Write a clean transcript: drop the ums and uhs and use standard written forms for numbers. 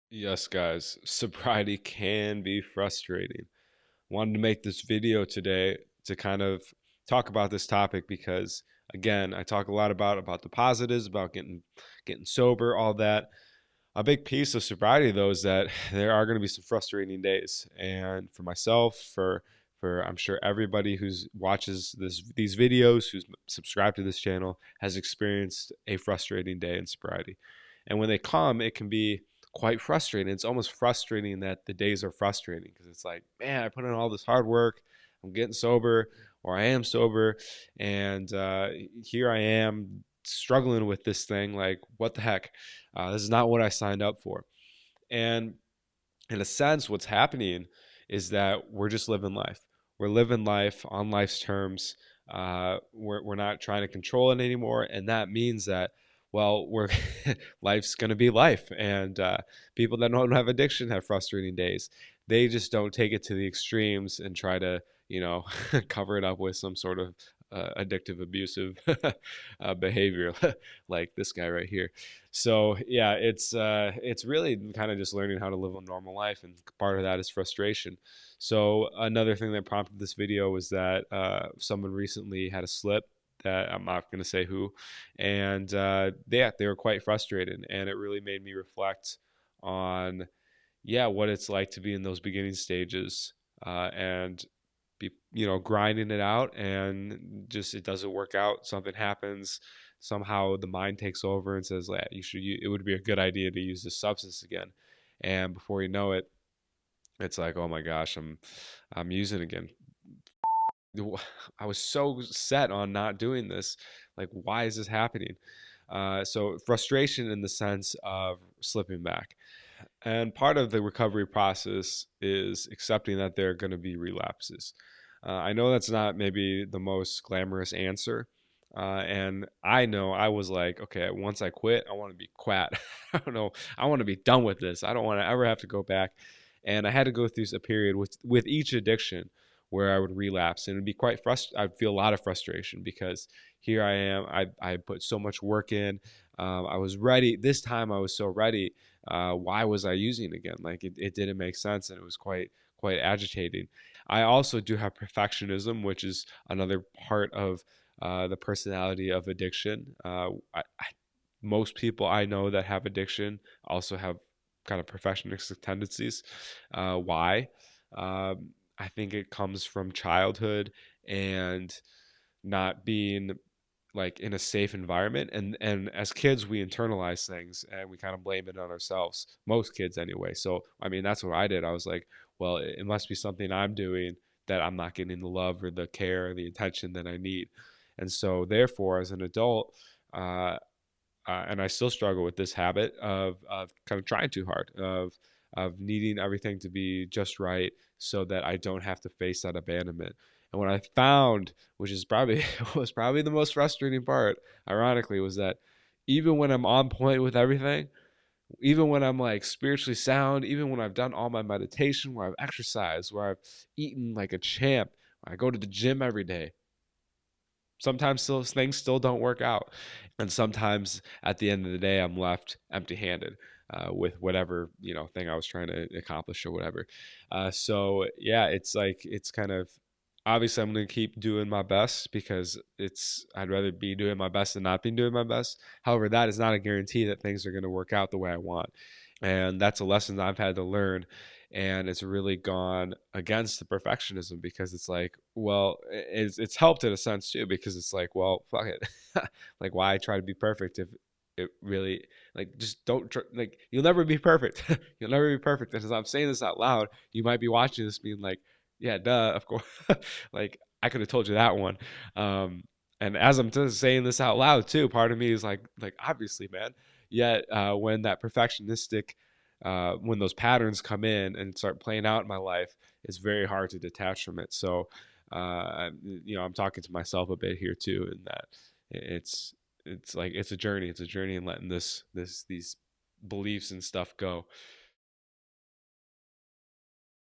Yes, guys, sobriety can be frustrating. Wanted to make this video today to kind of talk about this topic because again, I talk a lot about the positives, about getting sober, all that. A big piece of sobriety though is that there are going to be some frustrating days. And for myself, for I'm sure everybody who's watches these videos, who's subscribed to this channel, has experienced a frustrating day in sobriety. And when they come, it can be quite frustrating. It's almost frustrating that the days are frustrating because it's like, man, I put in all this hard work. I'm getting sober, or I am sober, and here I am struggling with this thing. Like, what the heck? This is not what I signed up for. And in a sense, what's happening is that we're just living life. We're living life on life's terms. We're not trying to control it anymore, and that means that we're life's gonna be life. And people that don't have addiction have frustrating days. They just don't take it to the extremes and try to cover it up with some sort of addictive, abusive behavior, like this guy right here. So yeah, it's really kind of just learning how to live a normal life, and part of that is frustration. So another thing that prompted this video was that someone recently had a slip that I'm not going to say who, and they were quite frustrated, and it really made me reflect on what it's like to be in those beginning stages and be grinding it out, and just it doesn't work out, something happens, somehow the mind takes over and says, yeah, it would be a good idea to use this substance again, and before you know it, it's like, oh my gosh, I'm using again. I was so set on not doing this, like, why is this happening? So frustration in the sense of slipping back. And part of the recovery process is accepting that there are going to be relapses. I know that's not maybe the most glamorous answer. And I know I was like, okay, once I quit, I want to be quit. I don't know. I want to be done with this. I don't want to ever have to go back. And I had to go through a period with each addiction where I would relapse, and it'd be quite frustrating. I'd feel a lot of frustration because here I am. I put so much work in. I was ready. This time I was so ready. Why was I using it again? Like, it didn't make sense, and it was quite agitating. I also do have perfectionism, which is another part of the personality of addiction. Most people I know that have addiction also have kind of perfectionistic tendencies. Why? I think it comes from childhood and not being like in a safe environment, and as kids we internalize things and we kind of blame it on ourselves, most kids anyway. So I mean, that's what I did. I was like, well, it must be something I'm doing, that I'm not getting the love or the care or the attention that I need. And so therefore, as an adult, and I still struggle with this habit of kind of trying too hard, of needing everything to be just right so that I don't have to face that abandonment. And what I found, which is probably was probably the most frustrating part, ironically, was that even when I'm on point with everything, even when I'm like spiritually sound, even when I've done all my meditation, where I've exercised, where I've eaten like a champ, I go to the gym every day, sometimes still things still don't work out, and sometimes at the end of the day I'm left empty-handed with whatever thing I was trying to accomplish or whatever. So yeah, it's like, it's kind of, obviously I'm going to keep doing my best because I'd rather be doing my best than not being doing my best. However, that is not a guarantee that things are going to work out the way I want, and that's a lesson that I've had to learn. And it's really gone against the perfectionism because it's like, well, it's helped in a sense too, because it's like, well, fuck it. Like, why try to be perfect if it really, like, just don't like, you'll never be perfect. You'll never be perfect. And as I'm saying this out loud, you might be watching this being like, yeah, duh, of course. Like, I could have told you that one. um and as I'm just saying this out loud too, part of me is like, obviously, man. Yet when that perfectionistic, when those patterns come in and start playing out in my life, it's very hard to detach from it. So I'm talking to myself a bit here too, in that it's it's like, it's a journey. It's a journey in letting these beliefs and stuff go.